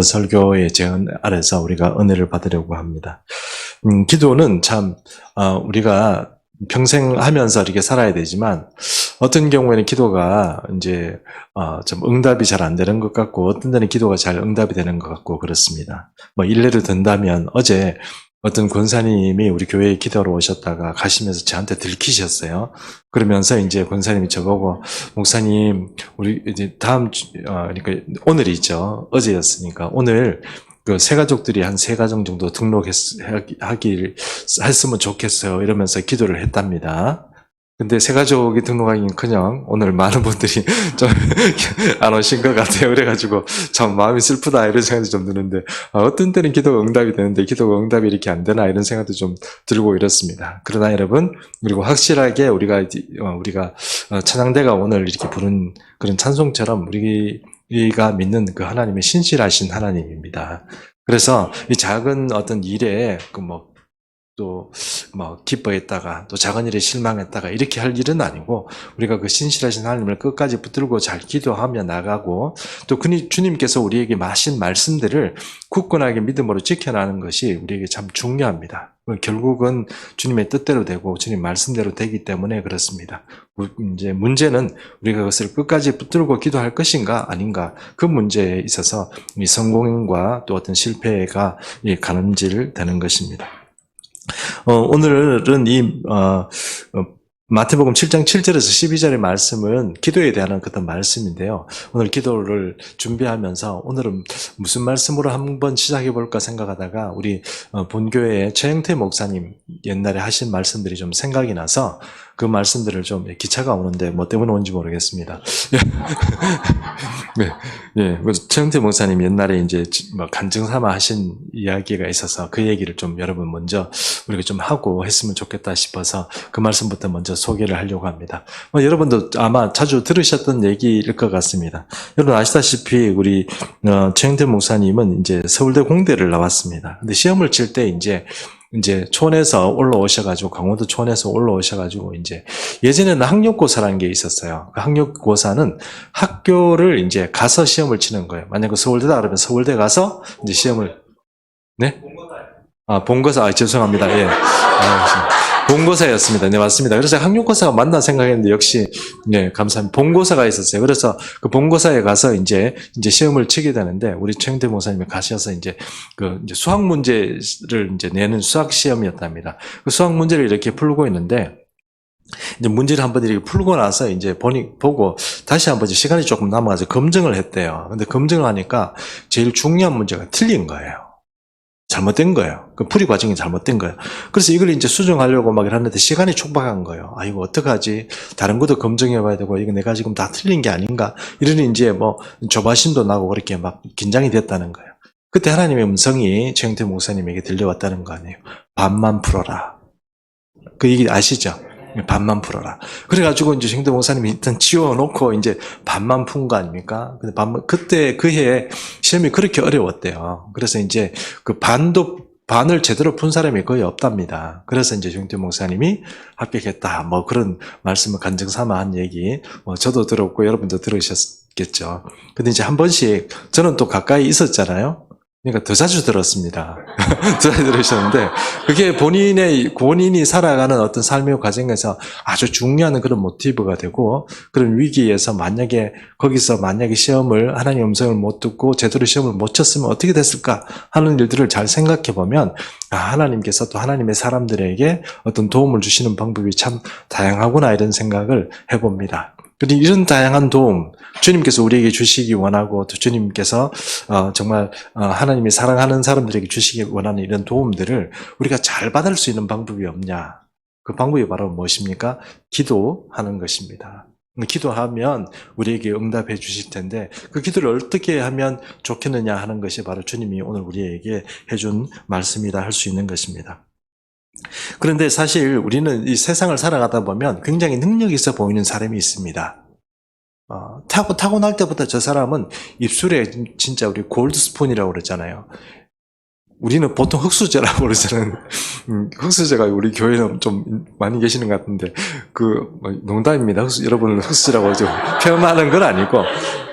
설교의 제언 아래서 우리가 은혜를 받으려고 합니다. 기도는 참 우리가 평생 하면서 이렇게 살아야 되지만 어떤 경우에는 기도가 이제 좀 응답이 잘 안 되는 것 같고 어떤 데는 기도가 잘 응답이 되는 것 같고 그렇습니다. 뭐 일례를 든다면 어제 어떤 권사님이 우리 교회에 기도하러 오셨다가 가시면서 저한테 들키셨어요. 그러면서 이제 권사님이 저보고 목사님 우리 이제 다음 주 그러니까 오늘이죠. 어제였으니까 오늘 그 새 가족들이 한 3가정 정도 등록하길 했으면 좋겠어요. 이러면서 기도를 했답니다. 근데 새 가족이 등록하기는커녕 오늘 많은 분들이 좀 안 오신 것 같아요. 그래가지고 참 마음이 슬프다 이런 생각이 좀 드는데 어떤 때는 기도가 응답이 되는데 기도가 응답이 이렇게 안 되나 이런 생각도 좀 들고 이렇습니다. 그러나 여러분 그리고 확실하게 우리가 찬양대가 오늘 이렇게 부른 그런 찬송처럼 우리가 믿는 그 하나님의 신실하신 하나님입니다. 그래서 이 작은 어떤 일에 또 기뻐했다가 또 작은 일에 실망했다가 이렇게 할 일은 아니고 우리가 그 신실하신 하나님을 끝까지 붙들고 잘 기도하며 나가고 또 주님께서 우리에게 하신 말씀들을 굳건하게 믿음으로 지켜나가는 것이 우리에게 참 중요합니다. 결국은 주님의 뜻대로 되고 주님 말씀대로 되기 때문에 그렇습니다. 이제 문제는 우리가 그것을 끝까지 붙들고 기도할 것인가 아닌가 그 문제에 있어서 이 성공과 또 어떤 실패가 가늠질 되는 것입니다. 오늘은 마태복음 7장 7절에서 12절의 말씀은 기도에 대한 어떤 말씀인데요. 오늘 기도를 준비하면서 오늘은 무슨 말씀으로 한번 시작해 볼까 생각하다가 우리 본교회의 최영태 목사님 옛날에 하신 말씀들이 좀 생각이 나서 그 말씀들을 좀 기차가 오는데 뭐 때문에 온지 모르겠습니다. 네, 최영태 목사님 옛날에 이제 간증 삼아 하신 이야기가 있어서 그 얘기를 좀 여러분 먼저 우리가 좀 하고 했으면 좋겠다 싶어서 그 말씀부터 먼저 소개를 하려고 합니다. 여러분도 아마 자주 들으셨던 얘기일 것 같습니다. 여러분 아시다시피 우리 최영태 목사님은 이제 서울대 공대를 나왔습니다. 근데 시험을 칠 때 이제 촌에서 올라오셔가지고 강원도 촌에서 올라오셔가지고 이제 예전에는 학력고사라는 게 있었어요. 그 학력고사는 학교를 이제 가서 시험을 치는 거예요. 만약 서울대다 그러면 서울대 가서 이제 시험을 네? 본고사 죄송합니다. 예. 본고사였습니다. 네, 맞습니다. 그래서 학력고사가 맞나 생각했는데 역시 네, 감사합니다. 본고사가 있었어요. 그래서 그 본고사에 가서 이제 시험을 치게 되는데 우리 최영대 목사님이 가셔서 이제 수학 문제를 이제 내는 수학 시험이었답니다. 그 수학 문제를 이렇게 풀고 있는데 이제 문제를 한번 이렇게 풀고 나서 이제 보고 다시 한번 시간이 조금 남아서 검증을 했대요. 근데 검증을 하니까 제일 중요한 문제가 틀린 거예요. 잘못된 거예요. 그 풀이 과정이 잘못된 거예요. 그래서 이걸 이제 수정하려고 막 이러는데 시간이 촉박한 거예요. 이거 어떡하지? 다른 것도 검증해 봐야 되고, 이거 내가 지금 다 틀린 게 아닌가? 이러니 이제 조바심도 나고 그렇게 막 긴장이 됐다는 거예요. 그때 하나님의 음성이 최영태 목사님에게 들려왔다는 거 아니에요. 반만 풀어라. 그 얘기 아시죠? 반만 풀어라. 그래가지고 이제 최영태 목사님이 일단 지워놓고 이제 반만 푼 거 아닙니까? 근데 그때 그 해에 시험이 그렇게 어려웠대요. 그래서 이제 그 반을 제대로 푼 사람이 거의 없답니다. 그래서 이제 최영태 목사님이 합격했다. 그런 말씀을 간증 삼아 한 얘기, 저도 들었고 여러분도 들으셨겠죠. 근데 이제 한 번씩 저는 또 가까이 있었잖아요. 그러니까 더 자주 들었습니다. 더 자주 들으셨는데, 그게 본인이 살아가는 어떤 삶의 과정에서 아주 중요한 그런 모티브가 되고, 그런 위기에서 거기서 만약에 하나님의 음성을 못 듣고 제대로 시험을 못 쳤으면 어떻게 됐을까 하는 일들을 잘 생각해 보면, 하나님께서 또 하나님의 사람들에게 어떤 도움을 주시는 방법이 참 다양하구나 이런 생각을 해봅니다. 그런데 이런 다양한 도움, 주님께서 우리에게 주시기 원하고 또 주님께서 정말 하나님이 사랑하는 사람들에게 주시기 원하는 이런 도움들을 우리가 잘 받을 수 있는 방법이 없냐? 그 방법이 바로 무엇입니까? 기도하는 것입니다. 기도하면 우리에게 응답해 주실 텐데 그 기도를 어떻게 하면 좋겠느냐 하는 것이 바로 주님이 오늘 우리에게 해준 말씀이다 할 수 있는 것입니다. 그런데 사실 우리는 이 세상을 살아가다 보면 굉장히 능력이 있어 보이는 사람이 있습니다. 타고날 때부터 저 사람은 입술에 진짜 우리 골드 스푼이라고 그러잖아요. 우리는 보통 흙수저라고 그러잖아요. 흙수저가 우리 교회는 좀 많이 계시는 것 같은데, 농담입니다. 여러분을 흙수저라고 좀 표현하는 건 아니고,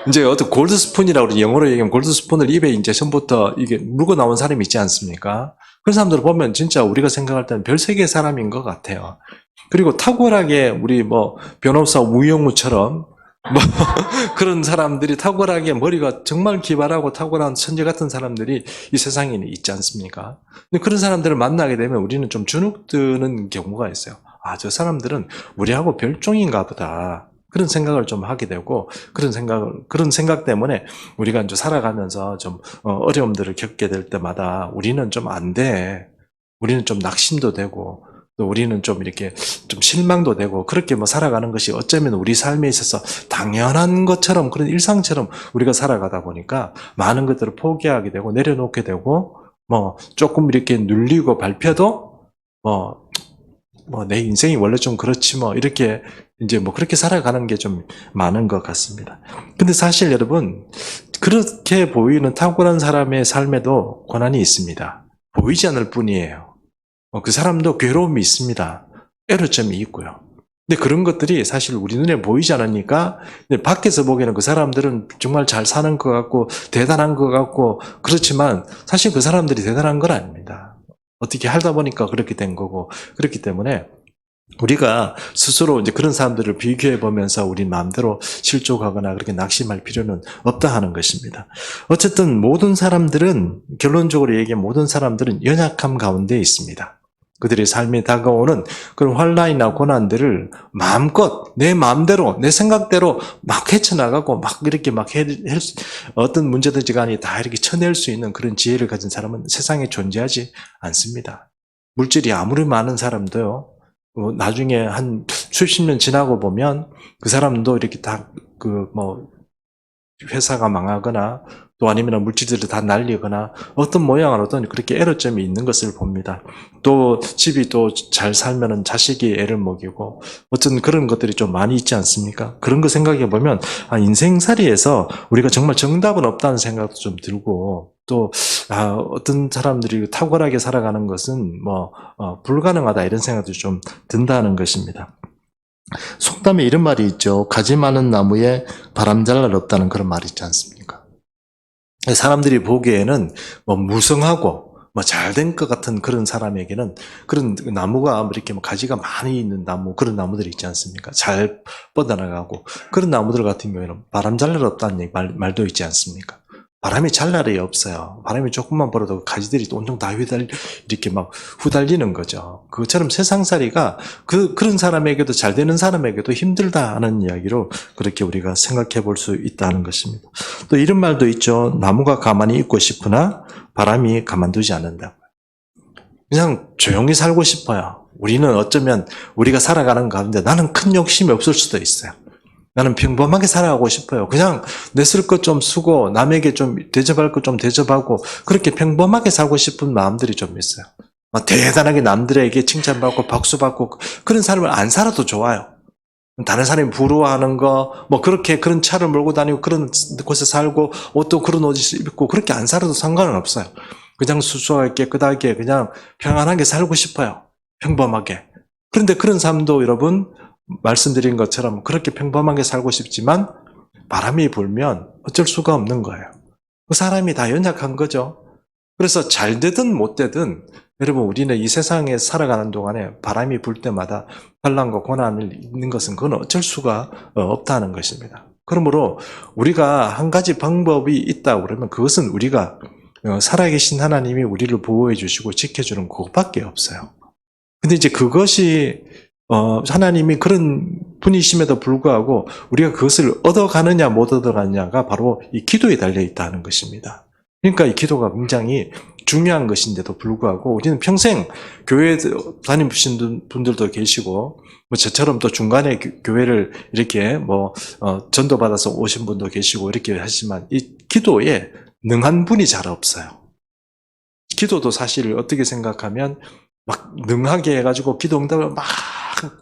이제 어떤 골드스푼이라고 그러지, 영어로 얘기하면 골드스푼을 입에 이제 처음부터 이게 물고 나온 사람이 있지 않습니까? 그런 사람들을 보면 진짜 우리가 생각할 때는 별 세계의 사람인 것 같아요. 그리고 탁월하게 우리 변호사 우영우처럼 그런 사람들이 탁월하게 머리가 정말 기발하고 탁월한 천재 같은 사람들이 이 세상에 있지 않습니까? 근데 그런 사람들을 만나게 되면 우리는 좀 주눅드는 경우가 있어요. 아, 저 사람들은 우리하고 별종인가 보다. 그런 생각을 좀 하게 되고, 그런 생각 때문에 우리가 이제 살아가면서 좀 어려움들을 겪게 될 때마다 우리는 좀 안 돼. 우리는 좀 낙심도 되고, 또 우리는 좀 이렇게 좀 실망도 되고, 그렇게 살아가는 것이 어쩌면 우리 삶에 있어서 당연한 것처럼, 그런 일상처럼 우리가 살아가다 보니까 많은 것들을 포기하게 되고, 내려놓게 되고, 조금 이렇게 눌리고 밟혀도, 내 인생이 원래 좀 그렇지 이렇게 이제 그렇게 살아가는 게 좀 많은 것 같습니다. 근데 사실 여러분, 그렇게 보이는 탁월한 사람의 삶에도 고난이 있습니다. 보이지 않을 뿐이에요. 그 사람도 괴로움이 있습니다. 애로점이 있고요. 근데 그런 것들이 사실 우리 눈에 보이지 않으니까 밖에서 보기에는 그 사람들은 정말 잘 사는 것 같고 대단한 것 같고 그렇지만 사실 그 사람들이 대단한 건 아닙니다. 어떻게 하다 보니까 그렇게 된 거고 그렇기 때문에 우리가 스스로 이제 그런 사람들을 비교해 보면서 우리 마음대로 실족하거나 그렇게 낙심할 필요는 없다 하는 것입니다. 어쨌든 결론적으로 얘기해 모든 사람들은 연약함 가운데 있습니다. 그들의 삶에 다가오는 그런 환난이나 고난들을 마음껏 내 마음대로 내 생각대로 막 헤쳐나가고 어떤 문제든지 간에 다 이렇게 쳐낼 수 있는 그런 지혜를 가진 사람은 세상에 존재하지 않습니다. 물질이 아무리 많은 사람도요, 나중에 한 수십 년 지나고 보면 그 사람도 이렇게 다 회사가 망하거나 또 아니면 물질들이 다 날리거나 어떤 모양으로든 그렇게 애로점이 있는 것을 봅니다. 또 집이 또 잘 살면은 자식이 애를 먹이고 어쨌든 그런 것들이 좀 많이 있지 않습니까? 그런 거 생각해 보면 인생살이에서 우리가 정말 정답은 없다는 생각도 좀 들고 또 어떤 사람들이 탁월하게 살아가는 것은 불가능하다 이런 생각도 좀 든다는 것입니다. 속담에 이런 말이 있죠. 가지 많은 나무에 바람 잘 날 없다는 그런 말이 있지 않습니까? 사람들이 보기에는 무성하고 잘 된 것 같은 그런 사람에게는 그런 나무가 이렇게 가지가 많이 있는 나무, 그런 나무들이 있지 않습니까? 잘 뻗어나가고 그런 나무들 같은 경우에는 바람 잘 날 없다는 말도 있지 않습니까? 바람이 잘 날이 없어요. 바람이 조금만 불어도 가지들이 온통 다 이렇게 후달리는 거죠. 그것처럼 세상살이가 그런 사람에게도 잘 되는 사람에게도 힘들다 하는 이야기로 그렇게 우리가 생각해 볼 수 있다는 것입니다. 또 이런 말도 있죠. 나무가 가만히 있고 싶으나 바람이 가만두지 않는다고요. 그냥 조용히 살고 싶어요. 우리는 어쩌면 우리가 살아가는 가운데 나는 큰 욕심이 없을 수도 있어요. 나는 평범하게 살아가고 싶어요. 그냥 내 쓸 것 좀 쓰고 남에게 좀 대접할 것 좀 대접하고 그렇게 평범하게 살고 싶은 마음들이 좀 있어요. 대단하게 남들에게 칭찬받고 박수받고 그런 삶을 안 살아도 좋아요. 다른 사람이 부러워하는 거, 그렇게 그런 차를 몰고 다니고 그런 곳에 살고 옷도 그런 옷을 입고 그렇게 안 살아도 상관은 없어요. 그냥 수수하게 깨끗하게 그냥 평안하게 살고 싶어요. 평범하게. 그런데 그런 삶도 여러분 말씀드린 것처럼 그렇게 평범하게 살고 싶지만 바람이 불면 어쩔 수가 없는 거예요. 그 사람이 다 연약한 거죠. 그래서 잘 되든 못 되든 여러분 우리는 이 세상에 살아가는 동안에 바람이 불 때마다 환난과 고난을 있는 것은 그건 어쩔 수가 없다는 것입니다. 그러므로 우리가 한 가지 방법이 있다고 그러면 그것은 우리가 살아계신 하나님이 우리를 보호해 주시고 지켜주는 그것밖에 없어요. 근데 이제 그것이 하나님이 그런 분이심에도 불구하고 우리가 그것을 얻어가느냐 못 얻어가느냐가 바로 이 기도에 달려있다는 것입니다. 그러니까 이 기도가 굉장히 중요한 것인데도 불구하고 우리는 평생 교회 다니신 분들도 계시고 저처럼 또 중간에 교회를 이렇게 전도받아서 오신 분도 계시고 이렇게 하지만 이 기도에 능한 분이 잘 없어요. 기도도 사실 어떻게 생각하면 능하게 해가지고 기도 응답을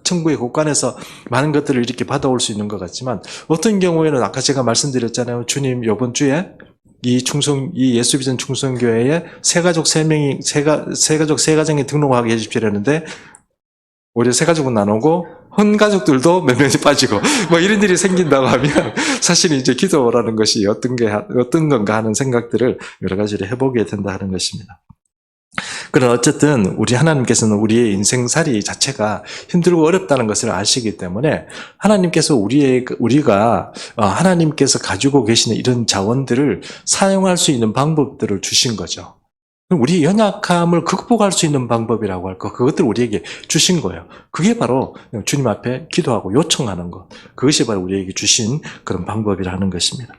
천국의 곳간에서 많은 것들을 이렇게 받아올 수 있는 것 같지만 어떤 경우에는 아까 제가 말씀드렸잖아요. 주님 이번 주에 이 예수비전 충성교회에 세가족 3명이, 세가족 3가정이 등록하게 해주시려는데, 오히려 세가족은 나누고, 혼가족들도 몇 명이 빠지고, 뭐 이런 일이 생긴다고 하면, 사실 이제 기도라는 것이 어떤 건가 하는 생각들을 여러 가지를 해보게 된다 하는 것입니다. 그러나 어쨌든 우리 하나님께서는 우리의 인생살이 자체가 힘들고 어렵다는 것을 아시기 때문에 하나님께서 우리가 하나님께서 가지고 계시는 이런 자원들을 사용할 수 있는 방법들을 주신 거죠. 우리 연약함을 극복할 수 있는 방법이라고 할까, 그것들을 우리에게 주신 거예요. 그게 바로 주님 앞에 기도하고 요청하는 것, 그것이 바로 우리에게 주신 그런 방법이라는 것입니다.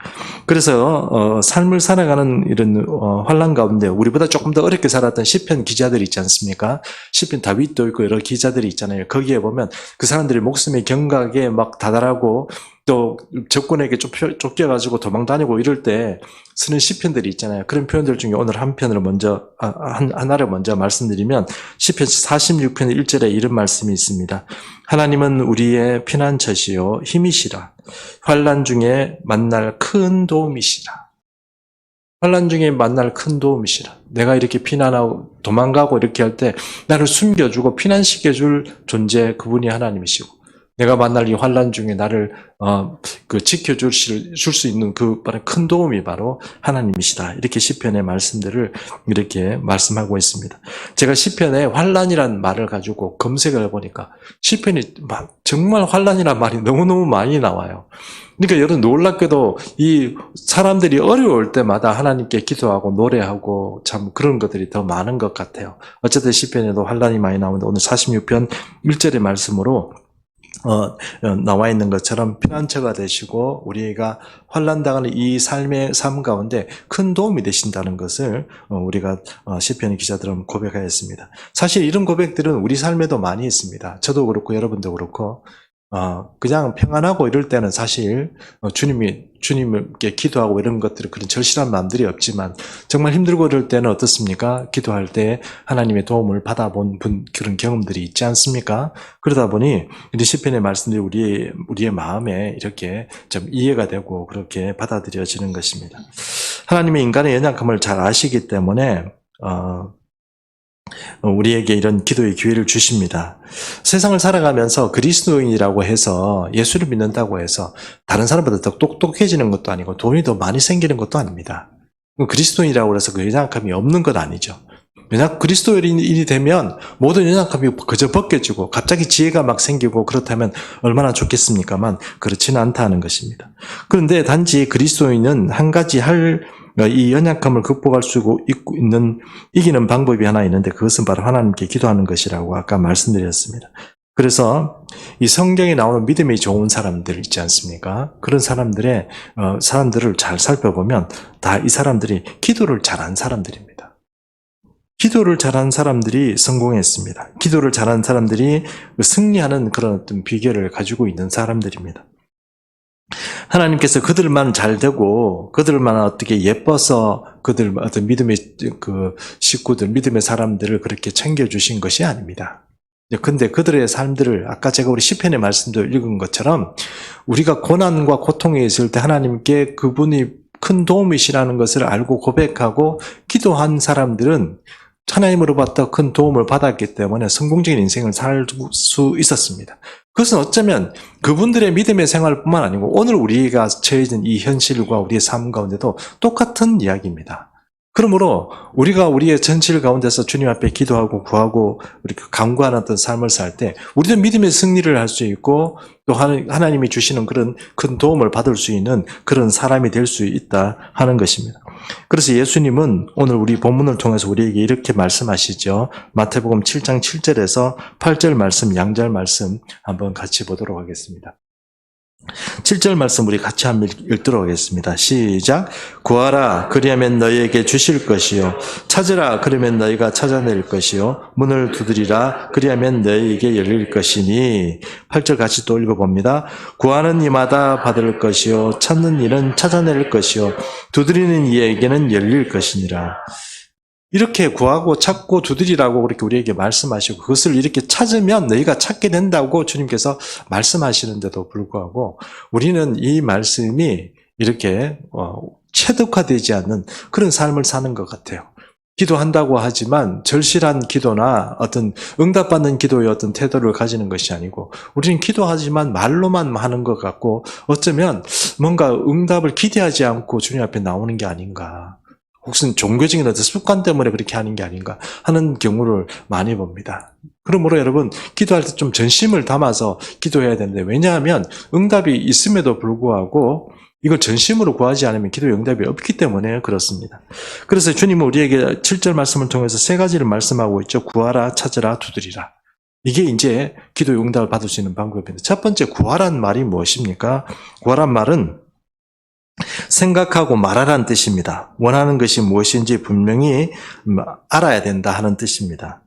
그래서 삶을 살아가는 이런 환난 가운데 우리보다 조금 더 어렵게 살았던 시편 기자들이 있지 않습니까? 시편 다윗도 있고 여러 기자들이 있잖아요. 거기에 보면 그 사람들이 목숨의 경각에 막 다다라고 또 적군에게 쫓겨가지고 도망다니고 이럴 때 쓰는 시편들이 있잖아요. 그런 표현들 중에 오늘 한 편을 먼저 하나를 먼저 말씀드리면 시편 46편 1절에 이런 말씀이 있습니다. 하나님은 우리의 피난처시요 힘이시라. 환난 중에 만날 큰 도움이시라. 환난 중에 만날 큰 도움이시라. 내가 이렇게 피난하고 도망가고 이렇게 할 때 나를 숨겨주고 피난시켜줄 존재, 그분이 하나님이시고, 내가 만날 이 환난 중에 나를 지켜줄 수 있는 그 큰 도움이 바로 하나님이시다. 이렇게 시편의 말씀들을 이렇게 말씀하고 있습니다. 제가 시편에 환난이라는 말을 가지고 검색을 해보니까 시편이 정말 환난이라는 말이 너무너무 많이 나와요. 그러니까 여러분 놀랍게도 이 사람들이 어려울 때마다 하나님께 기도하고 노래하고 참 그런 것들이 더 많은 것 같아요. 어쨌든 시편에도 환난이 많이 나오는데 오늘 46편 1절의 말씀으로 나와 있는 것처럼 피난처가 되시고 우리가 환난당하는 이 삶의 삶 가운데 큰 도움이 되신다는 것을 우리가 시편 기자들은 고백하였습니다. 사실 이런 고백들은 우리 삶에도 많이 있습니다. 저도 그렇고 여러분도 그렇고 그냥 평안하고 이럴 때는 사실 주님께 기도하고 이런 것들은 그런 절실한 마음들이 없지만 정말 힘들고 이럴 때는 어떻습니까? 기도할 때 하나님의 도움을 받아본 그런 경험들이 있지 않습니까? 그러다 보니 이 시편의 말씀들이 우리의 마음에 이렇게 좀 이해가 되고 그렇게 받아들여지는 것입니다. 하나님의 인간의 연약함을 잘 아시기 때문에 우리에게 이런 기도의 기회를 주십니다. 세상을 살아가면서 그리스도인이라고 해서 예수를 믿는다고 해서 다른 사람보다 더 똑똑해지는 것도 아니고 돈이 더 많이 생기는 것도 아닙니다. 그리스도인이라고 해서 그 연약함이 없는 건 아니죠. 그리스도인이 되면 모든 연약함이 그저 벗겨지고 갑자기 지혜가 막 생기고 그렇다면 얼마나 좋겠습니까만 그렇지는 않다는 것입니다. 그런데 단지 그리스도인은 한 가지 이 연약함을 극복할 수 있는 이기는 방법이 하나 있는데 그것은 바로 하나님께 기도하는 것이라고 아까 말씀드렸습니다. 그래서 이 성경에 나오는 믿음이 좋은 사람들 있지 않습니까? 그런 사람들을 잘 살펴보면 다 이 사람들이 기도를 잘한 사람들입니다. 기도를 잘한 사람들이 성공했습니다. 기도를 잘한 사람들이 승리하는 그런 어떤 비결을 가지고 있는 사람들입니다. 하나님께서 그들만 잘 되고 그들만 어떻게 예뻐서 그들 어떤 믿음의 식구들, 믿음의 사람들을 그렇게 챙겨주신 것이 아닙니다. 근데 그들의 삶들을 아까 제가 우리 시편의 말씀도 읽은 것처럼 우리가 고난과 고통에 있을 때 하나님께 그분이 큰 도움이시라는 것을 알고 고백하고 기도한 사람들은 하나님으로부터 큰 도움을 받았기 때문에 성공적인 인생을 살 수 있었습니다. 그것은 어쩌면 그분들의 믿음의 생활뿐만 아니고 오늘 우리가 처해진 이 현실과 우리의 삶 가운데도 똑같은 이야기입니다. 그러므로 우리가 우리의 전실 가운데서 주님 앞에 기도하고 구하고 이렇게 간구하는 어떤 삶을 살 때 우리도 믿음의 승리를 할 수 있고 또 하나님이 주시는 그런 큰 도움을 받을 수 있는 그런 사람이 될 수 있다 하는 것입니다. 그래서 예수님은 오늘 우리 본문을 통해서 우리에게 이렇게 말씀하시죠. 마태복음 7장 7절에서 8절 말씀, 양절 말씀 한번 같이 보도록 하겠습니다. 7절 말씀 우리 같이 한번 읽도록 하겠습니다. 시작. 구하라 그리하면 너희에게 주실 것이요 찾으라 그러면 너희가 찾아낼 것이요 문을 두드리라 그리하면 너희에게 열릴 것이니. 8절 같이 또 읽어봅니다. 구하는 이마다 받을 것이요 찾는 이는 찾아낼 것이요 두드리는 이에게는 열릴 것이니라. 이렇게 구하고 찾고 두드리라고 그렇게 우리에게 말씀하시고 그것을 이렇게 찾으면 너희가 찾게 된다고 주님께서 말씀하시는데도 불구하고 우리는 이 말씀이 이렇게 체득화되지 않는 그런 삶을 사는 것 같아요. 기도한다고 하지만 절실한 기도나 어떤 응답받는 기도의 어떤 태도를 가지는 것이 아니고 우리는 기도하지만 말로만 하는 것 같고 어쩌면 뭔가 응답을 기대하지 않고 주님 앞에 나오는 게 아닌가. 혹은 종교적인 어떤 습관 때문에 그렇게 하는 게 아닌가 하는 경우를 많이 봅니다. 그러므로 여러분 기도할 때 좀 전심을 담아서 기도해야 되는데 왜냐하면 응답이 있음에도 불구하고 이걸 전심으로 구하지 않으면 기도의 응답이 없기 때문에 그렇습니다. 그래서 주님은 우리에게 7절 말씀을 통해서 세 가지를 말씀하고 있죠. 구하라, 찾으라, 두드리라. 이게 이제 기도의 응답을 받을 수 있는 방법입니다. 첫 번째 구하란 말이 무엇입니까? 구하란 말은 생각하고 말하라는 뜻입니다. 원하는 것이 무엇인지 분명히 알아야 된다 하는 뜻입니다.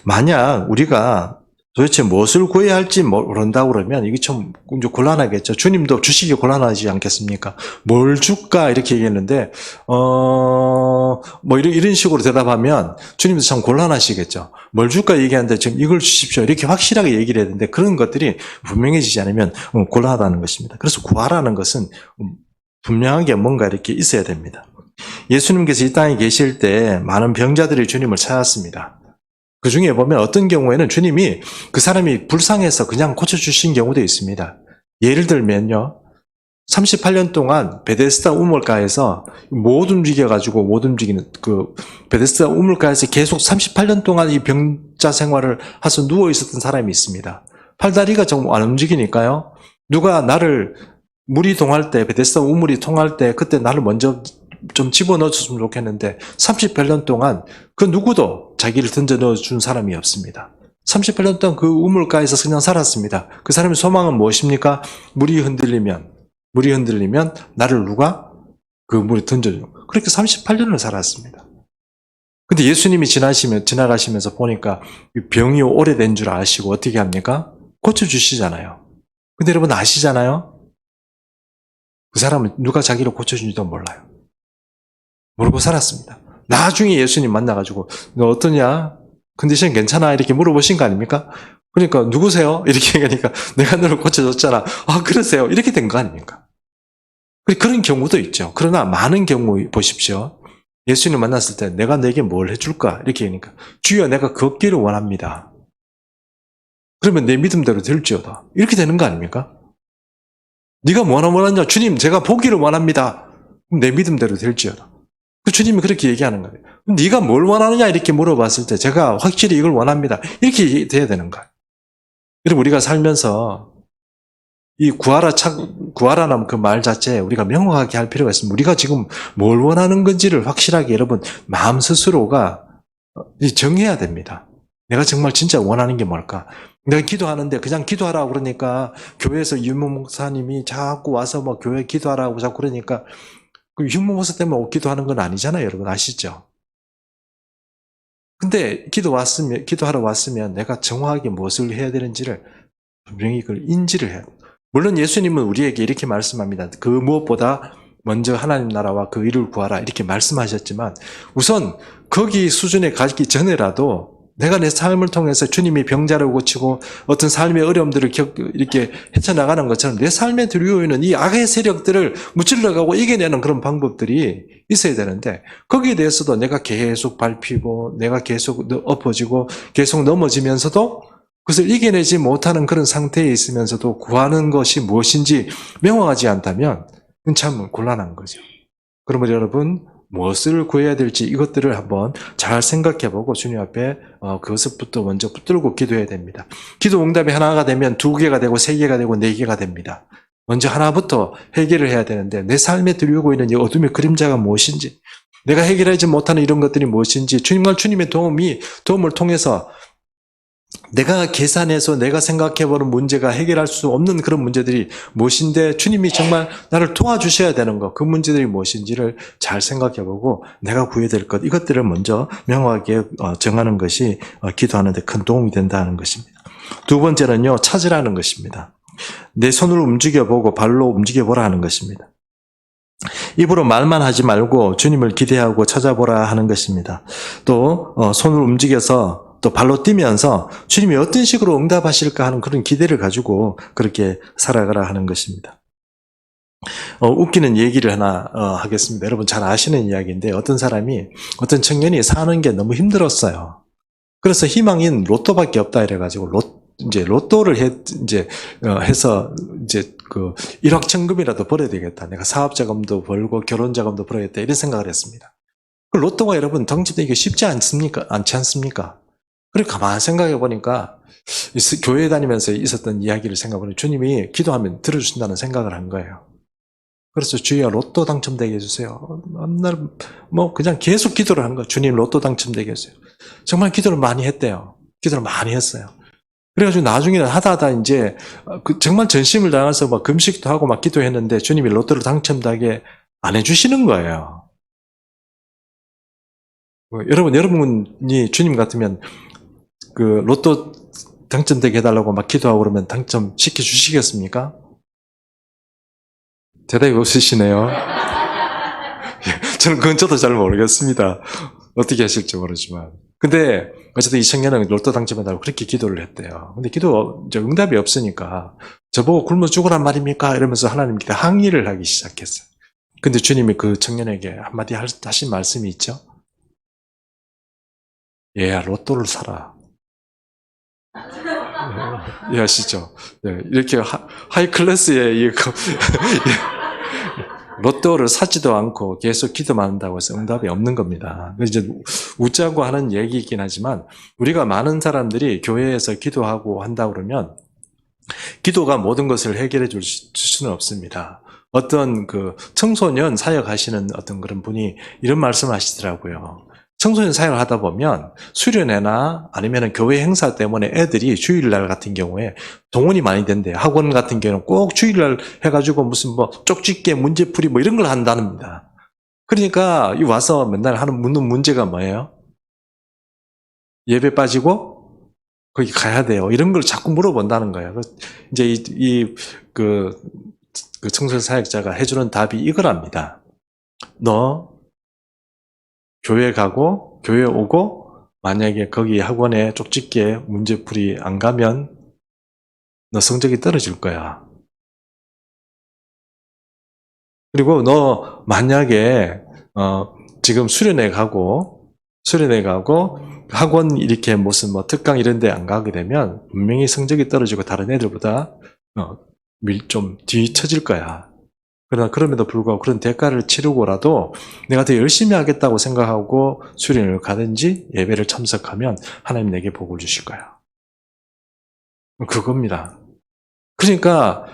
만약 우리가 도대체 무엇을 구해야 할지 모른다고 그러면 이게 좀 곤란하겠죠. 주님도 주시기 곤란하지 않겠습니까? 뭘 줄까? 이렇게 얘기했는데, 이런 식으로 대답하면 주님도 참 곤란하시겠죠. 뭘 줄까 얘기하는데 지금 이걸 주십시오. 이렇게 확실하게 얘기를 해야 되는데 그런 것들이 분명해지지 않으면 곤란하다는 것입니다. 그래서 구하라는 것은 분명하게 뭔가 이렇게 있어야 됩니다. 예수님께서 이 땅에 계실 때 많은 병자들이 주님을 찾았습니다. 그 중에 보면 어떤 경우에는 주님이 그 사람이 불쌍해서 그냥 고쳐주신 경우도 있습니다. 예를 들면요. 38년 동안 베데스다 우물가에서 못 움직이는 베데스다 우물가에서 계속 38년 동안 이 병자 생활을 해서 누워 있었던 사람이 있습니다. 팔다리가 좀 안 움직이니까요. 누가 나를 물이 통할 때, 베데스다 우물이 통할 때 그때 나를 먼저 좀 집어넣어줬으면 좋겠는데 38년 동안 그 누구도 자기를 던져 넣어준 사람이 없습니다. 38년 동안 그 우물가에서 그냥 살았습니다. 그 사람의 소망은 무엇입니까? 물이 흔들리면 나를 누가 그 물에 던져줘. 그렇게 38년을 살았습니다. 근데 예수님이 지나가시면서 보니까 병이 오래된 줄 아시고 어떻게 합니까? 고쳐주시잖아요. 근데 여러분 아시잖아요? 그 사람은 누가 자기를 고쳐준지도 몰라요. 모르고 살았습니다. 나중에 예수님 만나가지고 너 어떠냐? 컨디션 괜찮아? 이렇게 물어보신 거 아닙니까? 그러니까 누구세요? 이렇게 얘기하니까 내가 너를 고쳐줬잖아. 아 그러세요? 이렇게 된 거 아닙니까? 그런 경우도 있죠. 그러나 많은 경우 보십시오. 예수님 만났을 때 내가 너에게 뭘 해줄까? 이렇게 하니까 주여 내가 걷기를 원합니다. 그러면 내 믿음대로 될지어다. 이렇게 되는 거 아닙니까? 네가 뭐 원하냐? 주님 제가 보기를 원합니다. 그럼 내 믿음대로 될지어다. 그 주님이 그렇게 얘기하는 거예요. 네가 뭘 원하느냐 이렇게 물어봤을 때 제가 확실히 이걸 원합니다. 이렇게 돼야 되는 거예요. 여러분 우리가 살면서 이 구하라는 그 말 자체에 우리가 명확하게 할 필요가 있습니다. 우리가 지금 뭘 원하는 건지를 확실하게 여러분 마음 스스로가 정해야 됩니다. 내가 정말 진짜 원하는 게 뭘까? 내가 기도하는데 그냥 기도하라고 그러니까 교회에서 유모 목사님이 자꾸 와서 뭐 교회 기도하라고 자꾸 그러니까 그 흉모모사 때문에 오기도 하는 건 아니잖아요, 여러분 아시죠? 근데 기도하러 왔으면 내가 정확하게 무엇을 해야 되는지를 분명히 그걸 인지를 해야 돼요. 물론 예수님은 우리에게 이렇게 말씀합니다. 그 무엇보다 먼저 하나님 나라와 그 일을 구하라 이렇게 말씀하셨지만 우선 거기 수준에 가기 전에라도 내가 내 삶을 통해서 주님이 병자를 고치고 어떤 삶의 어려움들을 이렇게 헤쳐나가는 것처럼 내 삶에 들여오는 이 악의 세력들을 무찔러가고 이겨내는 그런 방법들이 있어야 되는데 거기에 대해서도 내가 계속 밟히고 내가 계속 엎어지고 계속 넘어지면서도 그것을 이겨내지 못하는 그런 상태에 있으면서도 구하는 것이 무엇인지 명확하지 않다면 그건 참 곤란한 거죠. 그러면 여러분 무엇을 구해야 될지 이것들을 한번 잘 생각해보고 주님 앞에 그것부터 먼저 붙들고 기도해야 됩니다. 기도 응답이 하나가 되면 2개가 되고 3개가 되고 4개가 됩니다. 먼저 하나부터 해결을 해야 되는데 내 삶에 들여오고 있는 이 어둠의 그림자가 무엇인지 내가 해결하지 못하는 이런 것들이 무엇인지 주님의 도움을 통해서 내가 계산해서 내가 생각해보는 문제가 해결할 수 없는 그런 문제들이 무엇인데 주님이 정말 나를 도와주셔야 되는 것, 그 문제들이 무엇인지를 잘 생각해보고 내가 구해야 될 것, 이것들을 먼저 명확하게 정하는 것이 기도하는 데 큰 도움이 된다는 것입니다. 두 번째는요, 찾으라는 것입니다. 내 손을 움직여보고 발로 움직여보라 하는 것입니다. 입으로 말만 하지 말고 주님을 기대하고 찾아보라 하는 것입니다. 또 손을 움직여서 또 발로 뛰면서 주님이 어떤 식으로 응답하실까 하는 그런 기대를 가지고 그렇게 살아가라 하는 것입니다. 웃기는 얘기를 하나 하겠습니다. 여러분 잘 아시는 이야기인데 어떤 청년이 사는 게 너무 힘들었어요. 그래서 희망인 로또밖에 없다 이래가지고 이제 로또를 해서 이제 그 일확천금이라도 벌어야 되겠다. 내가 사업 자금도 벌고 결혼 자금도 벌어야겠다 이런 생각을 했습니다. 그 로또가 여러분 당첨되기 쉽지 않습니까? 않지 않습니까? 그리고 가만히 생각해 보니까 교회 다니면서 있었던 이야기를 생각해보니 주님이 기도하면 들어주신다는 생각을 한 거예요. 그래서 주여 로또 당첨되게 해주세요. 맨날 뭐 그냥 계속 기도를 한 거예요. 주님 로또 당첨되게 해주세요. 정말 기도를 많이 했대요. 기도를 많이 했어요. 그래가지고 나중에는 하다 이제 정말 전심을 다해서 막 금식도 하고 막 기도했는데 주님이 로또를 당첨되게 안 해주시는 거예요. 여러분이 주님 같으면 그 로또 당첨되게 해달라고 막 기도하고 그러면 당첨시켜 주시겠습니까? 대답이 없으시네요. 저도 잘 모르겠습니다. 어떻게 하실지 모르지만. 근데 어쨌든 이 청년은 로또 당첨해달라고 그렇게 기도를 했대요. 근데 이제 응답이 없으니까 저보고 굶어 죽으란 말입니까? 이러면서 하나님께 항의를 하기 시작했어요. 근데 주님이 그 청년에게 한마디 하신 말씀이 있죠. 얘야 로또를 사라. 이해하시죠? 네, 이렇게 하이 클래스의 로또를 사지도 않고 계속 기도만 한다고 해서 응답이 없는 겁니다. 이제 웃자고 하는 얘기이긴 하지만 우리가 많은 사람들이 교회에서 기도하고 한다 그러면 기도가 모든 것을 해결해 줄 수는 없습니다. 어떤 그 청소년 사역하시는 어떤 그런 분이 이런 말씀을 하시더라고요. 청소년 사역을 하다 보면 수련회나 아니면 교회 행사 때문에 애들이 주일날 같은 경우에 동원이 많이 된대요. 학원 같은 경우는 꼭 주일날 해가지고 무슨 뭐 쪽집게 문제풀이 뭐 이런 걸 한답니다. 그러니까 와서 맨날 묻는 문제가 뭐예요? 예배 빠지고 거기 가야 돼요. 이런 걸 자꾸 물어본다는 거예요. 이제 그 청소년 사역자가 해주는 답이 이거랍니다. 너 교회 가고 교회 오고 만약에 거기 학원에 쪽집게 문제풀이 안 가면 너 성적이 떨어질 거야. 그리고 너 만약에 지금 수련회 가고 학원 이렇게 무슨 뭐 특강 이런 데 안 가게 되면 분명히 성적이 떨어지고 다른 애들보다 좀 뒤처질 거야. 그러나 그럼에도 불구하고 그런 대가를 치르고라도 내가 더 열심히 하겠다고 생각하고 수련회를 가든지 예배를 참석하면 하나님 내게 복을 주실 거야. 그겁니다. 그러니까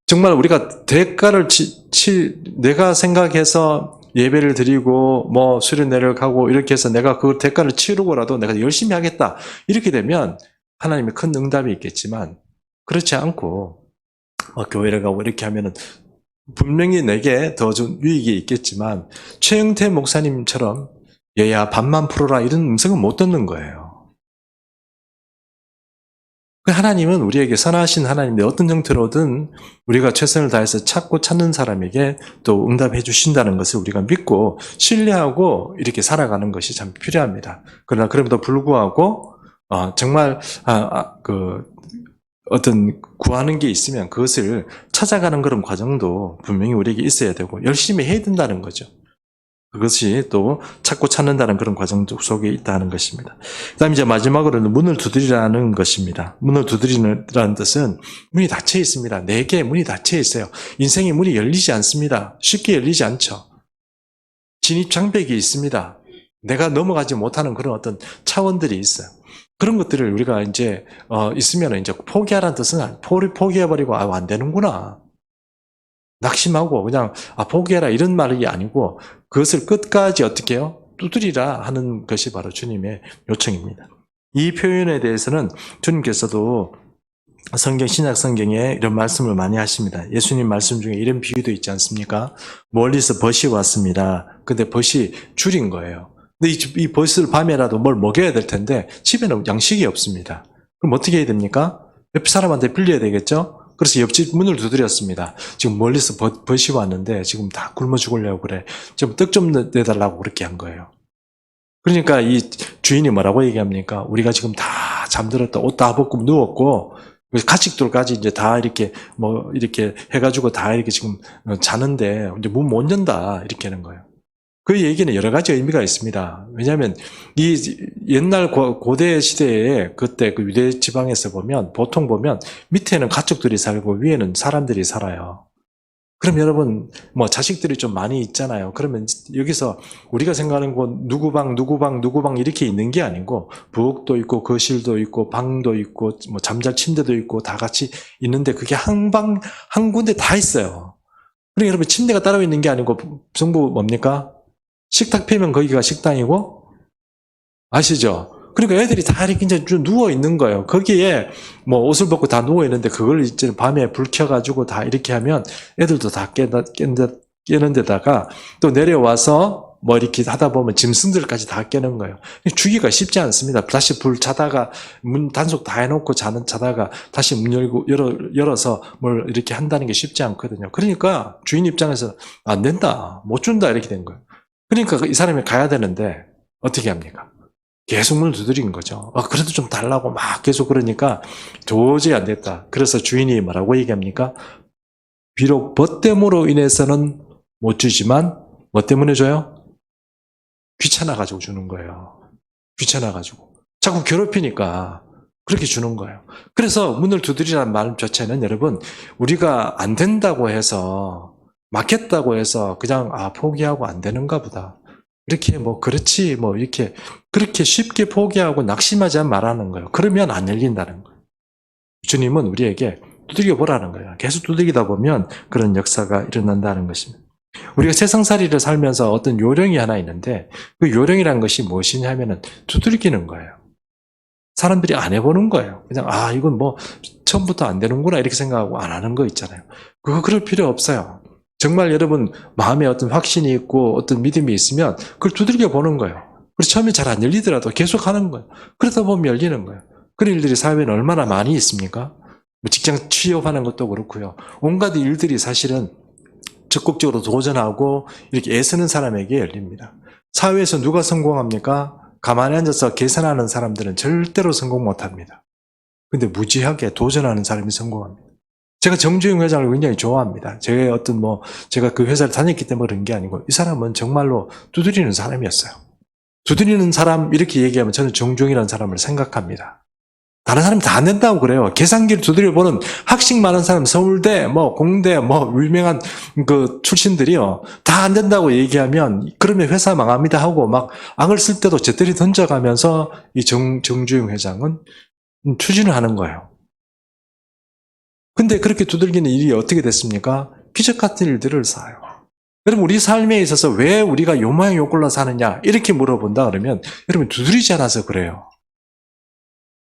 정말 우리가 대가를 내가 생각해서 예배를 드리고 뭐 수련회를 가고 이렇게 해서 내가 그 대가를 치르고라도 내가 열심히 하겠다 이렇게 되면 하나님의 큰 응답이 있겠지만 그렇지 않고 교회를 가고 이렇게 하면은 분명히 내게 더 좀 유익이 있겠지만 최영태 목사님처럼 얘야 반만 풀어라 이런 음성은 못 듣는 거예요. 하나님은 우리에게 선하신 하나님인데 어떤 형태로든 우리가 최선을 다해서 찾는 사람에게 또 응답해 주신다는 것을 우리가 믿고 신뢰하고 이렇게 살아가는 것이 참 필요합니다. 그러나 그럼에도 불구하고 정말 어떤 구하는 게 있으면 그것을 찾아가는 그런 과정도 분명히 우리에게 있어야 되고 열심히 해야 된다는 거죠. 그것이 또 찾는다는 그런 과정 속에 있다는 것입니다. 그 다음에 이제 마지막으로는 문을 두드리라는 것입니다. 문을 두드리라는 뜻은 문이 닫혀 있습니다. 내게 문이 닫혀 있어요. 인생의 문이 열리지 않습니다. 쉽게 열리지 않죠. 진입 장벽이 있습니다. 내가 넘어가지 못하는 그런 어떤 차원들이 있어요. 그런 것들을 우리가 이제 있으면 이제 포기하라는 뜻은 포기해버리고 안 되는구나. 낙심하고 그냥 포기해라 이런 말이 아니고 그것을 끝까지 어떻게 해요? 두드리라 하는 것이 바로 주님의 요청입니다. 이 표현에 대해서는 주님께서도 신약 성경에 이런 말씀을 많이 하십니다. 예수님 말씀 중에 이런 비유도 있지 않습니까? 멀리서 벗이 왔습니다. 근데 벗이 줄인 거예요. 근데 이 벗을 밤에라도 뭘 먹여야 될 텐데 집에는 양식이 없습니다. 그럼 어떻게 해야 됩니까? 옆 사람한테 빌려야 되겠죠? 그래서 옆집 문을 두드렸습니다. 지금 멀리서 벗이 왔는데 지금 다 굶어 죽으려고 그래. 지금 떡 좀 내달라고 그렇게 한 거예요. 그러니까 이 주인이 뭐라고 얘기합니까? 우리가 지금 다 잠들었다 옷 다 벗고 누웠고 가축들까지 이제 다 이렇게 뭐 이렇게 해가지고 다 이렇게 지금 자는데 이제 문 못 연다 이렇게 하는 거예요. 그 얘기는 여러 가지 의미가 있습니다. 왜냐하면 이 옛날 고대 시대에 그때 그 유대 지방에서 보통 보면 밑에는 가축들이 살고 위에는 사람들이 살아요. 그럼 여러분 뭐 자식들이 좀 많이 있잖아요. 그러면 여기서 우리가 생각하는 곳 누구 방 이렇게 있는 게 아니고 부엌도 있고 거실도 있고 방도 있고 뭐 잠잘 침대도 있고 다 같이 있는데 그게 한 군데 다 있어요. 그러니까 여러분 침대가 따로 있는 게 아니고 전부 뭡니까? 식탁 피면 거기가 식당이고 아시죠? 그러니까 애들이 다 이렇게 이제 누워 있는 거예요. 거기에 뭐 옷을 벗고 다 누워 있는데 그걸 이제 밤에 불 켜가지고 다 이렇게 하면 애들도 다 깨는 데다가 또 내려와서 뭐 이렇게 하다 보면 짐승들까지 다 깨는 거예요. 주기가 쉽지 않습니다. 다시 불 자다가 문 단속 다 해놓고 자다가 다시 문 열어서 뭘 이렇게 한다는 게 쉽지 않거든요. 그러니까 주인 입장에서 안 된다, 못 준다 이렇게 된 거예요. 그러니까 이 사람이 가야 되는데 어떻게 합니까? 계속 문을 두드린 거죠. 그래도 좀 달라고 막 계속 그러니까 도저히 안 됐다. 그래서 주인이 뭐라고 얘기합니까? 비록 벗됨으로 인해서는 못 주지만 뭐 때문에 줘요? 귀찮아가지고 주는 거예요. 귀찮아가지고. 자꾸 괴롭히니까 그렇게 주는 거예요. 그래서 문을 두드리라는 말 자체는 여러분 우리가 안 된다고 해서 막혔다고 해서 그냥 포기하고 안 되는가 보다. 이렇게 뭐 그렇지 뭐 이렇게 그렇게 쉽게 포기하고 낙심하지 않 말하는 거예요. 그러면 안 열린다는 거예요. 주님은 우리에게 두들겨 보라는 거예요. 계속 두들기다 보면 그런 역사가 일어난다는 것입니다. 우리가 세상살이를 살면서 어떤 요령이 하나 있는데 그 요령이라는 것이 무엇이냐 하면은 두들기는 거예요. 사람들이 안 해보는 거예요. 그냥 이건 뭐 처음부터 안 되는구나 이렇게 생각하고 안 하는 거 있잖아요. 그럴 필요 없어요. 정말 여러분 마음에 어떤 확신이 있고 어떤 믿음이 있으면 그걸 두들겨 보는 거예요. 그래서 처음에 잘 안 열리더라도 계속 하는 거예요. 그러다 보면 열리는 거예요. 그런 일들이 사회에는 얼마나 많이 있습니까? 뭐 직장 취업하는 것도 그렇고요. 온갖 일들이 사실은 적극적으로 도전하고 이렇게 애쓰는 사람에게 열립니다. 사회에서 누가 성공합니까? 가만히 앉아서 계산하는 사람들은 절대로 성공 못합니다. 근데 무지하게 도전하는 사람이 성공합니다. 제가 정주영 회장을 굉장히 좋아합니다. 제가 그 회사를 다녔기 때문에 그런 게 아니고 이 사람은 정말로 두드리는 사람이었어요. 두드리는 사람 이렇게 얘기하면 저는 정주영이라는 사람을 생각합니다. 다른 사람이 다 안 된다고 그래요. 계산기를 두드려보는 학식 많은 사람, 서울대, 공대, 유명한 그 출신들이요. 다 안 된다고 얘기하면, 그러면 회사 망합니다 하고 막 악을 쓸 때도 잿더리 던져가면서 이 정주영 회장은 추진을 하는 거예요. 근데 그렇게 두들기는 일이 어떻게 됐습니까? 기적 같은 일들을 쌓아요. 여러분, 우리 삶에 있어서 왜 우리가 요 모양 요 꼴로 사느냐? 이렇게 물어본다 그러면, 여러분, 두드리지 않아서 그래요.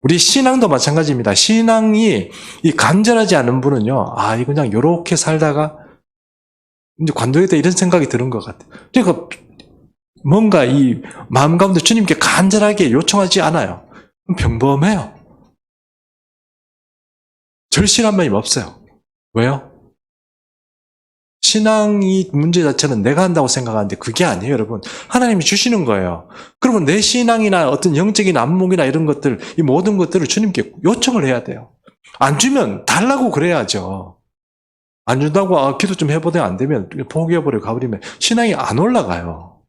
우리 신앙도 마찬가지입니다. 신앙이 이 간절하지 않은 분은요, 그냥 요렇게 살다가, 이제 관두겠다 이런 생각이 드는 것 같아요. 그러니까 뭔가 이 마음 가운데 주님께 간절하게 요청하지 않아요. 평범해요. 절실한 마음이 없어요. 왜요? 신앙이 문제 자체는 내가 한다고 생각하는데 그게 아니에요, 여러분. 하나님이 주시는 거예요. 그러면 내 신앙이나 어떤 영적인 안목이나 이런 것들, 이 모든 것들을 주님께 요청을 해야 돼요. 안 주면 달라고 그래야죠. 안 준다고 기도 좀 해보다 안 되면 포기해버려 가버리면 신앙이 안 올라가요.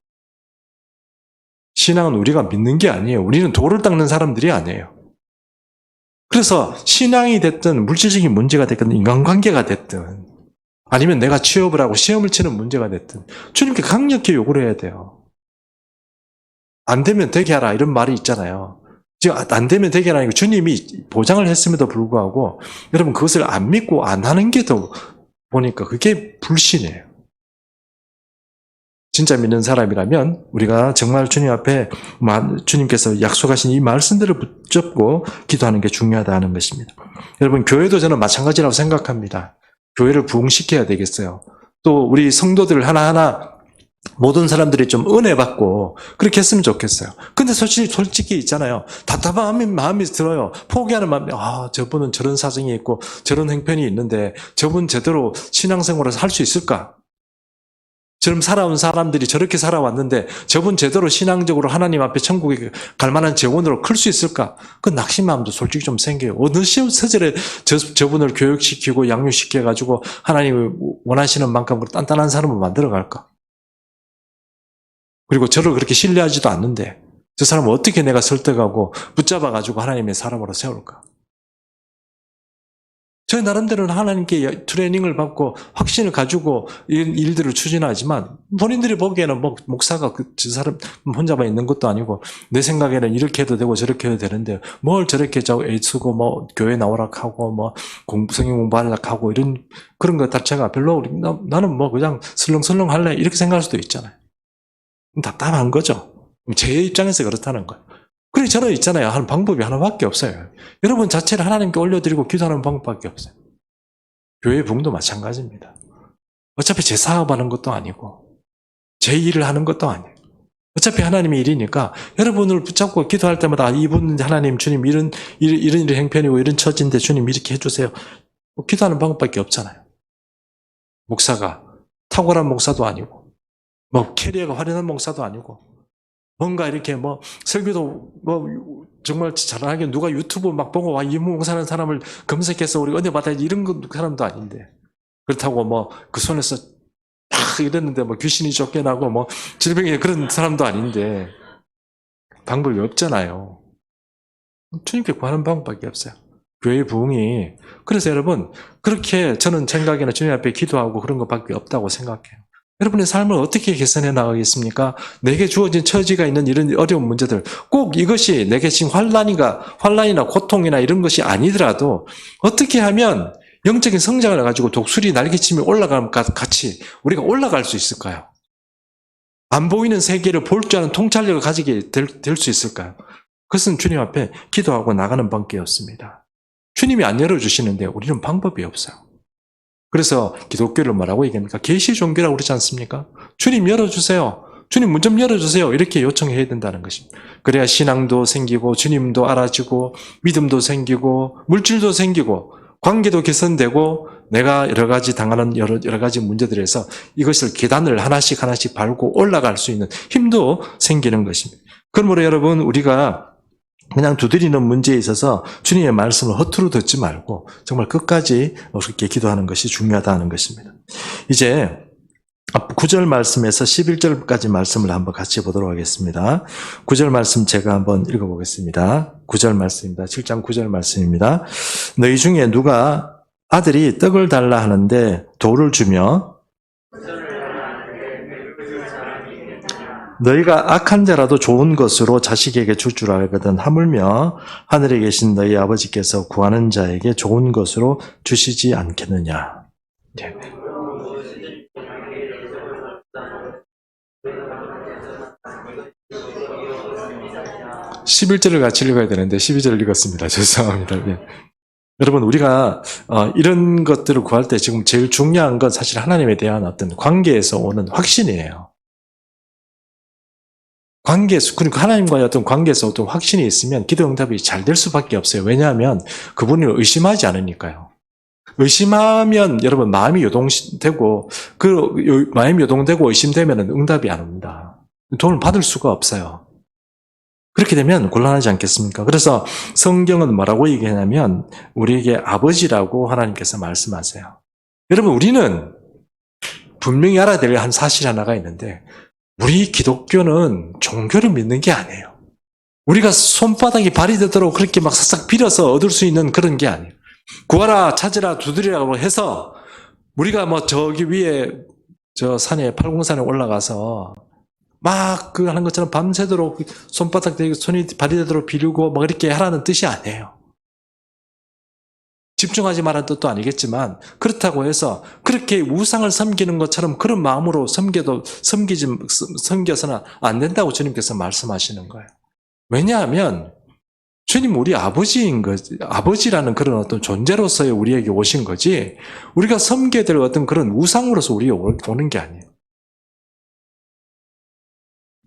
신앙은 우리가 믿는 게 아니에요. 우리는 돌을 닦는 사람들이 아니에요. 그래서 신앙이 됐든 물질적인 문제가 됐든 인간관계가 됐든 아니면 내가 취업을 하고 시험을 치는 문제가 됐든 주님께 강력히 요구를 해야 돼요. 안 되면 되게 하라 이런 말이 있잖아요. 지금 안 되면 되게 하라. 주님이 보장을 했음에도 불구하고 여러분 그것을 안 믿고 안 하는 게 더 보니까 그게 불신이에요. 진짜 믿는 사람이라면 우리가 정말 주님 앞에 주님께서 약속하신 이 말씀들을 붙잡고 기도하는 게 중요하다는 것입니다. 여러분 교회도 저는 마찬가지라고 생각합니다. 교회를 부흥시켜야 되겠어요. 또 우리 성도들 하나하나 모든 사람들이 좀 은혜 받고 그렇게 했으면 좋겠어요. 근데 솔직히 있잖아요. 답답한 마음이 들어요. 포기하는 마음이 저분은 저런 사정이 있고 저런 행편이 있는데 저분 제대로 신앙생활을 할 수 있을까? 처럼 살아온 사람들이 저렇게 살아왔는데 저분 제대로 신앙적으로 하나님 앞에 천국에 갈 만한 재원으로 클 수 있을까? 그 낙심마음도 솔직히 좀 생겨요. 어느 서절에 저분을 교육시키고 양육시켜가지고 하나님이 원하시는 만큼 단단한 사람을 만들어갈까? 그리고 저를 그렇게 신뢰하지도 않는데 저 사람을 어떻게 내가 설득하고 붙잡아가지고 하나님의 사람으로 세울까? 저 나름대로는 하나님께 트레이닝을 받고 확신을 가지고 일들을 추진하지만 본인들이 보기에는 뭐 목사가 저 사람 혼자만 있는 것도 아니고 내 생각에는 이렇게 해도 되고 저렇게 해도 되는데 뭘 저렇게 애쓰고 뭐 교회 나오라 하고 뭐 성경 공부하라 하고 이런 그런 것 자체가 별로 나는 뭐 그냥 설렁설렁 할래 이렇게 생각할 수도 있잖아요. 답답한 거죠. 제 입장에서 그렇다는 거예요. 그래 저는 있잖아요. 하는 방법이 하나밖에 없어요. 여러분 자체를 하나님께 올려드리고 기도하는 방법밖에 없어요. 교회 부흥도 마찬가지입니다. 어차피 제 사업하는 것도 아니고 제 일을 하는 것도 아니에요. 어차피 하나님의 일이니까 여러분을 붙잡고 기도할 때마다 이분 하나님 주님 이런 행편이고 이런 처지인데 주님 이렇게 해주세요. 뭐 기도하는 방법밖에 없잖아요. 목사가 탁월한 목사도 아니고 뭐 캐리어가 화려한 목사도 아니고 뭔가 이렇게 뭐 설교도 뭐 정말 잘하게 누가 유튜브 막 보고 와 이 목사라는 사람을 검색해서 우리 은혜 받아야지 이런 사람도 아닌데 그렇다고 뭐 그 손에서 딱 이랬는데 뭐 귀신이 쫓겨나고 뭐 질병이 그런 사람도 아닌데 방법이 없잖아요. 주님께 구하는 방법밖에 없어요. 교회 부흥이 그래서 여러분 그렇게 저는 생각에는 주님 앞에 기도하고 그런 것밖에 없다고 생각해요. 여러분의 삶을 어떻게 개선해 나가겠습니까? 내게 주어진 처지가 있는 이런 어려운 문제들 꼭 이것이 내게 지금 환난이나 고통이나 이런 것이 아니더라도 어떻게 하면 영적인 성장을 가지고 독수리 날개치며 올라가는 것 같이 우리가 올라갈 수 있을까요? 안 보이는 세계를 볼 줄 아는 통찰력을 가지게 될 수 있을까요? 그것은 주님 앞에 기도하고 나가는 방법이 없습니다. 주님이 안 열어주시는데 우리는 방법이 없어요. 그래서 기독교를 뭐라고 얘기합니까? 계시 종교라고 그러지 않습니까? 주님 열어주세요. 주님 문 좀 열어주세요. 이렇게 요청해야 된다는 것입니다. 그래야 신앙도 생기고 주님도 알아지고 믿음도 생기고 물질도 생기고 관계도 개선되고 내가 여러 가지 당하는 여러 가지 문제들에서 이것을 계단을 하나씩 밟고 올라갈 수 있는 힘도 생기는 것입니다. 그러므로 여러분 우리가 그냥 두드리는 문제에 있어서 주님의 말씀을 허투루 듣지 말고 정말 끝까지 그렇게 기도하는 것이 중요하다는 것입니다. 이제 9절 말씀에서 11절까지 말씀을 한번 같이 보도록 하겠습니다. 9절 말씀 제가 한번 읽어보겠습니다. 9절 말씀입니다. 7장 9절 말씀입니다. 너희 중에 누가 아들이 떡을 달라 하는데 돌을 주며 너희가 악한 자라도 좋은 것으로 자식에게 줄 줄 알거든 하물며 하늘에 계신 너희 아버지께서 구하는 자에게 좋은 것으로 주시지 않겠느냐. 네. 11절을 같이 읽어야 되는데 12절을 읽었습니다. 죄송합니다. 네. 여러분 우리가 이런 것들을 구할 때 지금 제일 중요한 건 사실 하나님에 대한 어떤 관계에서 오는 확신이에요. 그러니까 하나님과의 어떤 관계에서 어떤 확신이 있으면 기도 응답이 잘 될 수밖에 없어요. 왜냐하면 그분을 의심하지 않으니까요. 의심하면 여러분 마음이 요동되고 마음이 요동되고 의심되면 응답이 안 옵니다. 돈을 받을 수가 없어요. 그렇게 되면 곤란하지 않겠습니까? 그래서 성경은 뭐라고 얘기하냐면 우리에게 아버지라고 하나님께서 말씀하세요. 여러분 우리는 분명히 알아야 될 한 사실 하나가 있는데 우리 기독교는 종교를 믿는 게 아니에요. 우리가 손바닥이 발이 되도록 그렇게 막 싹싹 빌어서 얻을 수 있는 그런 게 아니에요. 구하라, 찾으라, 두드리라고 해서 우리가 뭐 저기 위에 저 산에 팔공산에 올라가서 막 그 하는 것처럼 밤새도록 손바닥 되고 손이 발이 되도록 비르고 막 이렇게 하라는 뜻이 아니에요. 집중하지 말라는 뜻도 아니겠지만 그렇다고 해서 그렇게 우상을 섬기는 것처럼 그런 마음으로 섬겨서는 안 된다고 주님께서 말씀하시는 거예요. 왜냐하면 주님 우리 아버지인 거지, 아버지라는 그런 어떤 존재로서의 우리에게 오신 거지 우리가 섬겨야 될 어떤 그런 우상으로서 우리에게 오는 게 아니에요.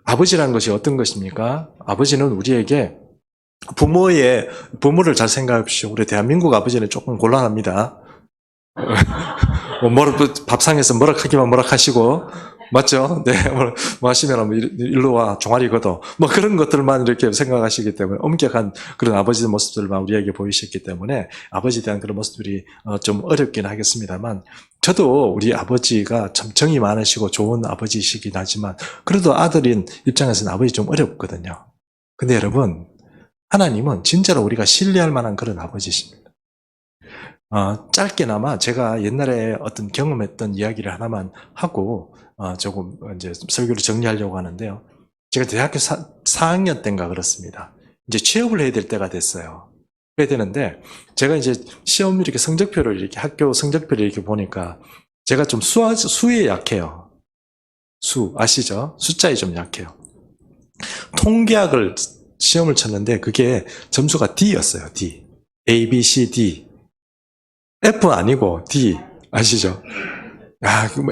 아버지라는 것이 어떤 것입니까? 아버지는 우리에게 부모를 잘 생각하십시오. 우리 대한민국 아버지는 조금 곤란합니다. 밥상에서 뭐락하기만 뭐락하시고, 맞죠? 네, 뭐 하시면 일로 와, 종아리 걷어. 뭐 그런 것들만 이렇게 생각하시기 때문에 엄격한 그런 아버지의 모습들만 우리에게 보이셨기 때문에 아버지에 대한 그런 모습들이 좀 어렵긴 하겠습니다만 저도 우리 아버지가 참 정이 많으시고 좋은 아버지이시긴 하지만 그래도 아들인 입장에서는 아버지 좀 어렵거든요. 근데 여러분, 하나님은 진짜로 우리가 신뢰할 만한 그런 아버지십니다. 짧게나마 제가 옛날에 어떤 경험했던 이야기를 하나만 하고 조금 이제 설교를 정리하려고 하는데요. 제가 대학교 4학년 때인가 그렇습니다. 이제 취업을 해야 될 때가 됐어요. 해야 되는데 제가 이제 시험 이렇게 성적표를 이렇게 학교 성적표를 이렇게 보니까 제가 좀 수에 약해요. 수 아시죠? 숫자에 좀 약해요. 통계학을 시험을 쳤는데 그게 점수가 D였어요. D. A, B, C, D. F 아니고 D 아시죠?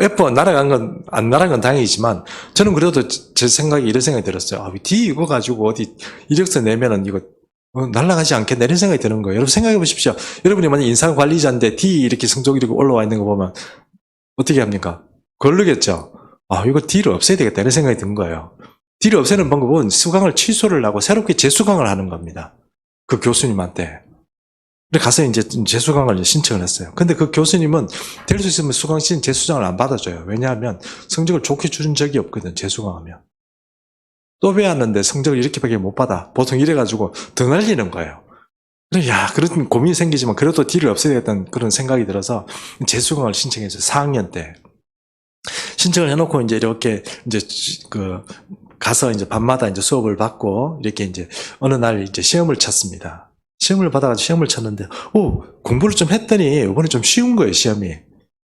F 날아간 건 안 날아간 건 다행이지만 저는 그래도 제 생각이 이런 생각이 들었어요. D 이거 가지고 어디 이력서 내면은 이거 날아가지 않겠네 이런 생각이 드는 거예요. 여러분 생각해 보십시오. 여러분이 만약 인사 관리자인데 D 이렇게 성적이 이렇게 올라와 있는 거 보면 어떻게 합니까? 걸르겠죠. 이거 D를 없애야 되겠다 이런 생각이 든 거예요. D를 없애는 방법은 수강을 취소를 하고 새롭게 재수강을 하는 겁니다. 그 교수님한테. 가서 이제 재수강을 신청을 했어요. 근데 그 교수님은 될 수 있으면 수강신 재수강을 안 받아줘요. 왜냐하면 성적을 좋게 준 적이 없거든, 재수강하면. 또 배웠는데 성적을 이렇게밖에 못 받아. 보통 이래가지고 더 날리는 거예요. 그런 고민이 생기지만 그래도 D를 없애야겠다는 그런 생각이 들어서 재수강을 신청했어요. 4학년 때. 신청을 해놓고 이제 이렇게 이제 가서 이제 밤마다 이제 수업을 받고 이렇게 이제 어느 날 이제 시험을 쳤습니다. 시험을 받아가지고 시험을 쳤는데, 공부를 좀 했더니 이번에 좀 쉬운 거예요, 시험이.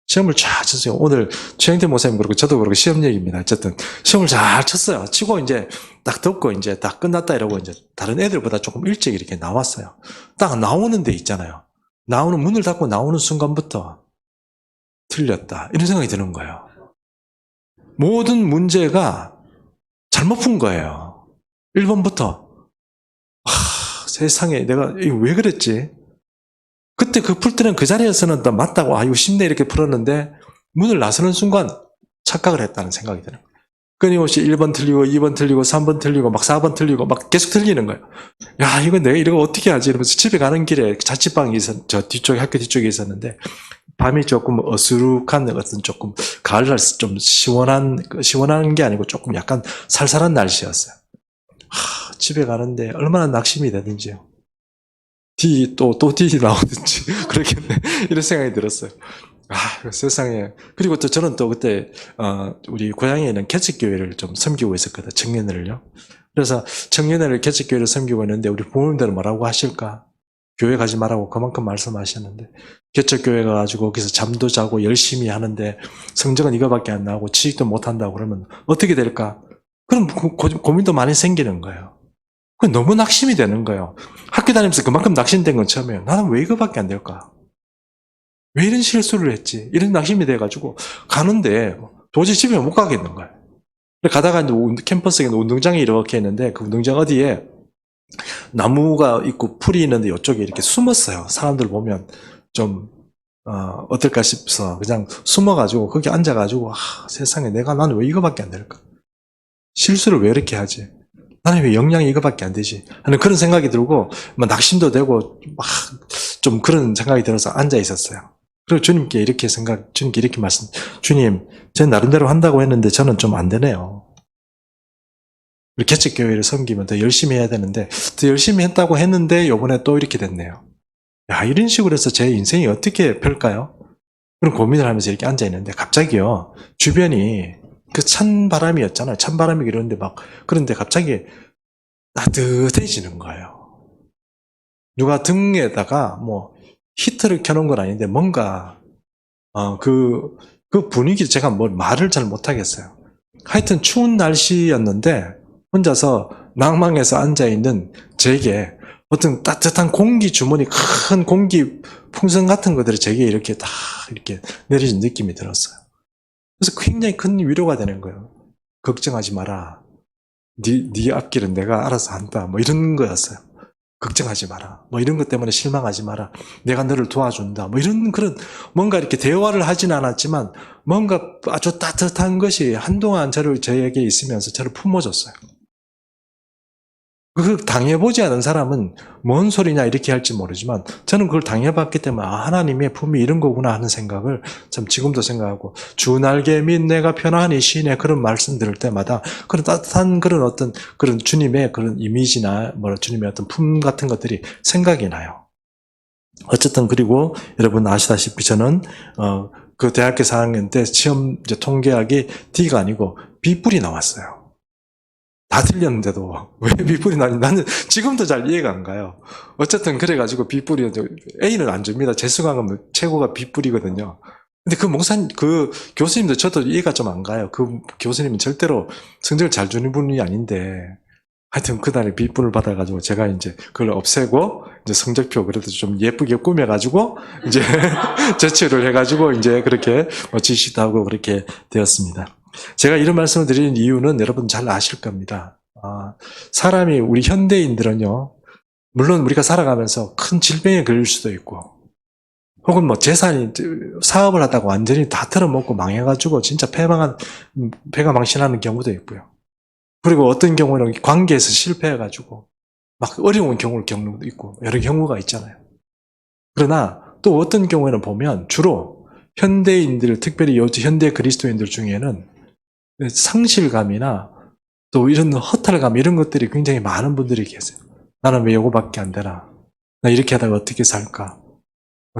시험을 잘 쳤어요. 오늘 최영태 목사님 그렇고 저도 그렇고 시험 얘기입니다. 어쨌든 시험을 잘 쳤어요. 치고 이제 딱 듣고 이제 다 끝났다 이러고 이제 다른 애들보다 조금 일찍 이렇게 나왔어요. 딱 나오는 데 있잖아요. 문을 닫고 나오는 순간부터 틀렸다. 이런 생각이 드는 거예요. 모든 문제가 잘못 푼 거예요. 1번부터. 세상에 내가 이거 왜 그랬지? 그때 풀 때는 그 자리에서는 나 맞다고 이거 쉽네 이렇게 풀었는데 문을 나서는 순간 착각을 했다는 생각이 드는 거예요. 끊임없이 1번 틀리고 2번 틀리고 3번 틀리고 막 4번 틀리고 막 계속 틀리는 거예요. 이거 내가 이거 어떻게 하지? 이러면서 집에 가는 길에 자취방이 저 뒤쪽에 학교 뒤쪽에 있었는데 밤이 조금 어수룩한 어떤 조금 가을날 좀 시원한 게 아니고 조금 약간 살살한 날씨였어요. 집에 가는데 얼마나 낙심이 되든지요. 또 D 나오든지 그렇겠네 이런 생각이 들었어요. 세상에. 그리고 또 저는 또 그때 우리 고향에 있는 개척교회를 좀 섬기고 있었거든요. 청년회를요. 그래서 청년회를 개척교회를 섬기고 있는데 우리 부모님들은 뭐라고 하실까? 교회 가지 말라고 그만큼 말씀하셨는데 개척교회 가가지고 거기서 잠도 자고 열심히 하는데 성적은 이거밖에 안 나오고 취직도 못한다고 그러면 어떻게 될까? 그럼 고민도 많이 생기는 거예요. 너무 낙심이 되는 거예요. 학교 다니면서 그만큼 낙심된 건 처음이에요. 나는 왜 이거밖에 안 될까? 왜 이런 실수를 했지? 이런 낙심이 돼가지고 가는데 도저히 집에 못 가겠는 거예요. 가다가 이제 캠퍼스에 운동장이 이렇게 있는데 그 운동장 어디에 나무가 있고 풀이 있는데 이쪽에 이렇게 숨었어요. 사람들 보면 좀 어떨까 싶어서 그냥 숨어가지고 거기 앉아가지고 세상에 나는 왜 이거밖에 안 될까? 실수를 왜 이렇게 하지? 나는 왜 역량이 이거밖에 안 되지? 하는 그런 생각이 들고 낙심도 되고 좀 그런 생각이 들어서 앉아 있었어요. 그리고 주님께 이렇게 말씀, 주님, 제 나름대로 한다고 했는데 저는 좀 안 되네요. 개척교회를 섬기면 더 열심히 해야 되는데 더 열심히 했다고 했는데 요번에 또 이렇게 됐네요. 이런 식으로 해서 제 인생이 어떻게 펼까요? 그런 고민을 하면서 이렇게 앉아 있는데 갑자기요, 주변이 찬바람이었잖아요. 찬바람이 이러는데 그런데 갑자기 따뜻해지는 거예요. 누가 등에다가 히터를 켜놓은 건 아닌데 뭔가, 그 분위기 제가 말을 잘 못하겠어요. 하여튼 추운 날씨였는데 혼자서 낭망해서 앉아있는 제게 어떤 따뜻한 공기 주머니, 큰 공기 풍선 같은 것들이 제게 이렇게 다 이렇게 내려진 느낌이 들었어요. 그래서 굉장히 큰 위로가 되는 거예요. 걱정하지 마라. 네 앞길은 내가 알아서 한다. 이런 거였어요. 걱정하지 마라. 뭐 이런 것 때문에 실망하지 마라. 내가 너를 도와준다. 뭐 이런 그런 뭔가 이렇게 대화를 하진 않았지만 뭔가 아주 따뜻한 것이 한동안 저에게 있으면서 저를 품어줬어요. 그 당해보지 않은 사람은 뭔 소리냐 이렇게 할지 모르지만 저는 그걸 당해봤기 때문에 하나님의 품이 이런 거구나 하는 생각을 참 지금도 생각하고 주 날개 및 내가 편안히 쉬네 그런 말씀 들을 때마다 그런 따뜻한 그런 어떤 그런 주님의 그런 이미지나 뭐 주님의 어떤 품 같은 것들이 생각이 나요. 어쨌든 그리고 여러분 아시다시피 저는 그 대학교 4학년 때 시험 이제 통계학이 D가 아니고 B뿔이 나왔어요. 다 틀렸는데도 왜 B뿔이 나니? 나는 지금도 잘 이해가 안 가요. 어쨌든 그래가지고 B뿔이 A는 안 줍니다. 재수강은 최고가 B뿔이거든요. 근데 그 교수님도 저도 이해가 좀 안 가요. 그 교수님은 절대로 성적을 잘 주는 분이 아닌데 하여튼 그날에 B뿔을 받아가지고 제가 이제 그걸 없애고 이제 성적표 그래도 좀 예쁘게 꾸며가지고 이제 제출을 해가지고 이제 그렇게 지시도 하고 그렇게 되었습니다. 제가 이런 말씀을 드리는 이유는 여러분 잘 아실 겁니다. 사람이 우리 현대인들은요, 물론 우리가 살아가면서 큰 질병에 걸릴 수도 있고, 혹은 뭐 재산이 사업을 하다가 완전히 다 털어먹고 망해가지고 진짜 배가 망신하는 경우도 있고요. 그리고 어떤 경우는 관계에서 실패해가지고 막 어려운 경우를 겪는 것도 있고 여러 경우가 있잖아요. 그러나 또 어떤 경우에는 보면 주로 현대인들, 특별히 요즘 현대 그리스도인들 중에는 상실감이나 또 이런 허탈감 이런 것들이 굉장히 많은 분들이 계세요. 나는 왜 이거밖에 안 되나? 나 이렇게 하다가 어떻게 살까?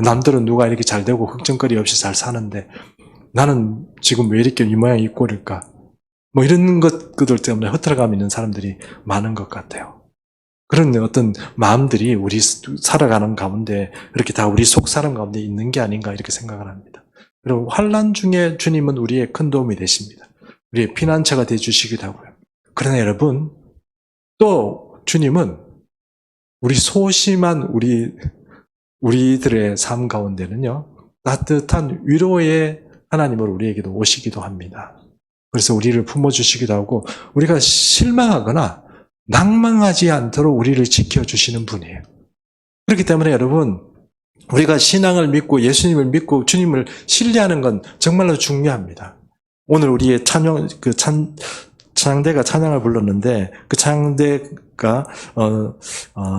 남들은 누가 이렇게 잘 되고 걱정거리 없이 잘 사는데 나는 지금 왜 이렇게 이 모양 이 꼴일까? 뭐 이런 것들 때문에 허탈감 있는 사람들이 많은 것 같아요. 그런 어떤 마음들이 우리 살아가는 가운데 이렇게 다 우리 속 사람 가운데 있는 게 아닌가 이렇게 생각을 합니다. 그리고 환난 중에 주님은 우리의 큰 도움이 되십니다. 우리의 피난처가 되어주시기도 하고요. 그러나 여러분, 또 주님은 우리 소심한 우리들의 삶 가운데는요, 따뜻한 위로의 하나님으로 우리에게도 오시기도 합니다. 그래서 우리를 품어주시기도 하고, 우리가 실망하거나 낭망하지 않도록 우리를 지켜주시는 분이에요. 그렇기 때문에 여러분, 우리가 신앙을 믿고 예수님을 믿고 주님을 신뢰하는 건 정말로 중요합니다. 오늘 우리의 찬양대가 찬양을 불렀는데 그 찬양대가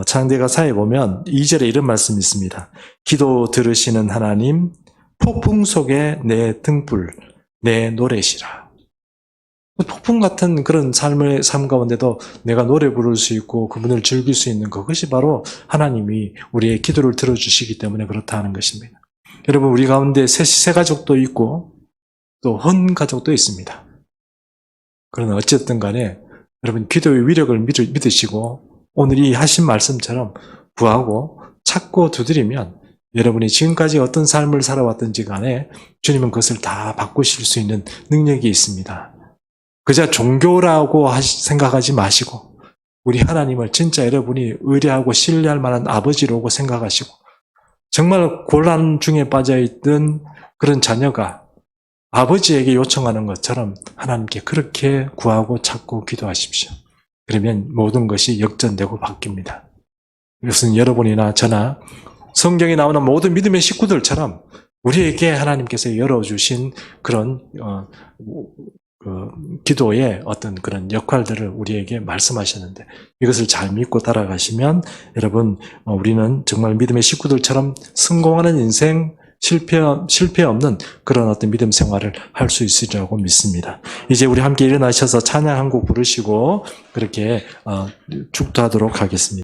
찬양대가사에 보면 2절에 이런 말씀이 있습니다. 기도 들으시는 하나님, 폭풍 속에 내 등불, 내 노래시라. 폭풍 같은 그런 삶 가운데도 내가 노래 부를 수 있고 그분을 즐길 수 있는 그것이 바로 하나님이 우리의 기도를 들어주시기 때문에 그렇다 하는 것입니다. 여러분, 우리 가운데 새 가족도 있고 또 헌 가족도 있습니다. 그러나 어쨌든 간에 여러분 기도의 위력을 믿으시고 오늘 이 하신 말씀처럼 구하고 찾고 두드리면 여러분이 지금까지 어떤 삶을 살아왔든지 간에 주님은 그것을 다 바꾸실 수 있는 능력이 있습니다. 그저 종교라고 생각하지 마시고 우리 하나님을 진짜 여러분이 의뢰하고 신뢰할 만한 아버지라고 생각하시고 정말 곤란 중에 빠져있던 그런 자녀가 아버지에게 요청하는 것처럼 하나님께 그렇게 구하고 찾고 기도하십시오. 그러면 모든 것이 역전되고 바뀝니다. 이것은 여러분이나 저나 성경에 나오는 모든 믿음의 식구들처럼 우리에게 하나님께서 열어주신 그런 기도의 어떤 그런 역할들을 우리에게 말씀하셨는데 이것을 잘 믿고 따라가시면 여러분 우리는 정말 믿음의 식구들처럼 성공하는 인생 실패 없는 그런 어떤 믿음 생활을 할 수 있으리라고 믿습니다. 이제 우리 함께 일어나셔서 찬양 한 곡 부르시고 그렇게 축도하도록 하겠습니다.